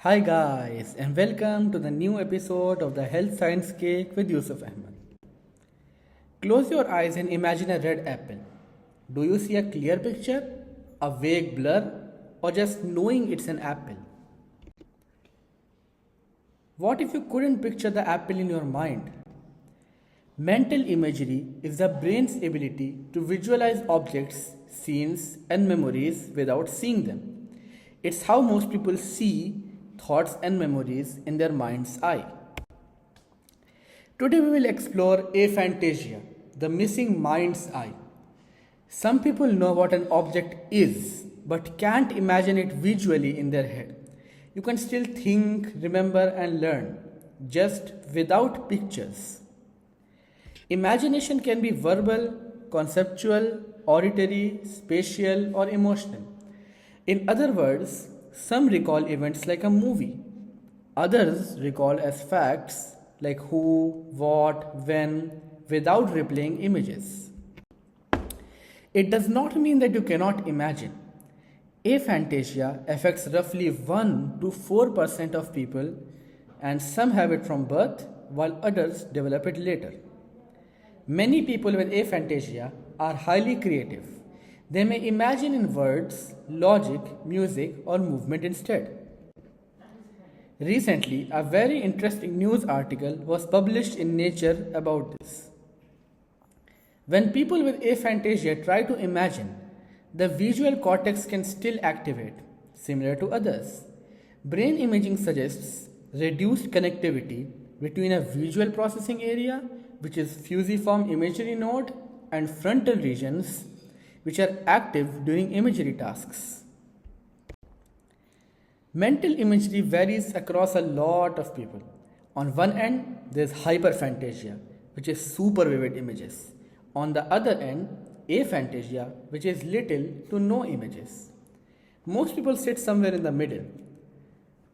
Hi guys, and welcome to the new episode of the Health Science Cake with Yusuf Ahmed. Close your eyes and imagine a red apple. Do you see a clear picture, a vague blur, or just knowing it's an apple? What if you couldn't picture the apple in your mind? Mental imagery is the brain's ability to visualize objects, scenes, and memories without seeing them. It's how most people see thoughts and memories in their mind's eye. Today we will explore aphantasia, the missing mind's eye. Some people know what an object is but can't imagine it visually in their head. You can still think, remember, and learn just without pictures. Imagination can be verbal, conceptual, auditory, spatial, or emotional. In other words, some recall events like a movie. Others recall as facts like who, what, when, without replaying images. It does not mean that you cannot imagine. Aphantasia affects roughly 1 to 4% of people, and some have it from birth while others develop it later. Many people with aphantasia are highly creative. They may imagine in words, logic, music, or movement instead. Recently, a very interesting news article was published in Nature about this. When people with aphantasia try to imagine, the visual cortex can still activate, similar to others. Brain imaging suggests reduced connectivity between a visual processing area, which is fusiform imagery node, and frontal regions, which are active during imagery tasks. Mental imagery varies across a lot of people. On one end, there's hyperphantasia, which is super vivid images. On the other end, aphantasia, which is little to no images. Most people sit somewhere in the middle.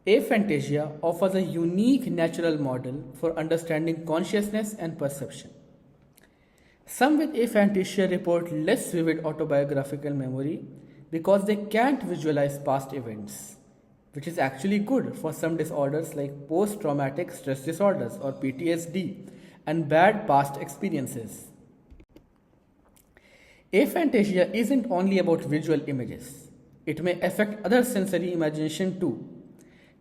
Aphantasia offers a unique natural model for understanding consciousness and perception. Some with aphantasia report less vivid autobiographical memory because they can't visualize past events, which is actually good for some disorders like post traumatic stress disorders or PTSD and bad past experiences. Aphantasia isn't only about visual images, it may affect other sensory imagination too.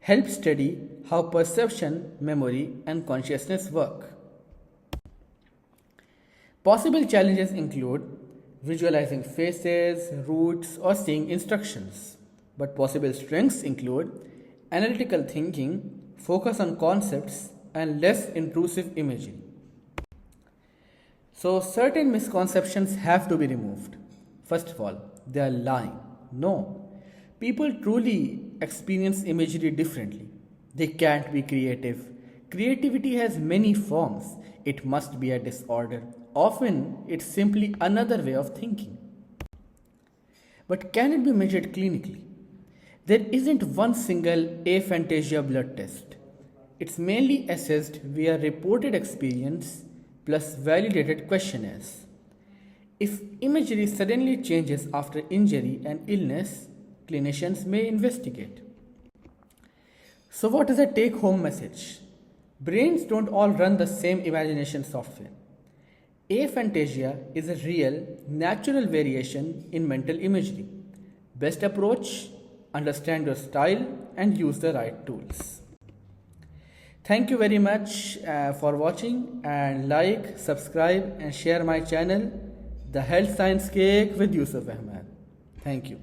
Help study how perception, memory, and consciousness work. Possible challenges include visualizing faces, routes, or seeing instructions. But possible strengths include analytical thinking, focus on concepts, and less intrusive imaging. So, certain misconceptions have to be removed. First of all, they are lying. No. People truly experience imagery differently. They can't be creative. Creativity has many forms. It must be a disorder. Often, it's simply another way of thinking. But can it be measured clinically? There isn't one single aphantasia blood test. It's mainly assessed via reported experience plus validated questionnaires. If imagery suddenly changes after injury and illness, clinicians may investigate. So, what is the take home message? Brains don't all run the same imagination software. Aphantasia is a real, natural variation in mental imagery. Best approach: understand your style and use the right tools. Thank you very much for watching, and like, subscribe, and share my channel, The Health Science Cake with Yusuf Ahmed. Thank you.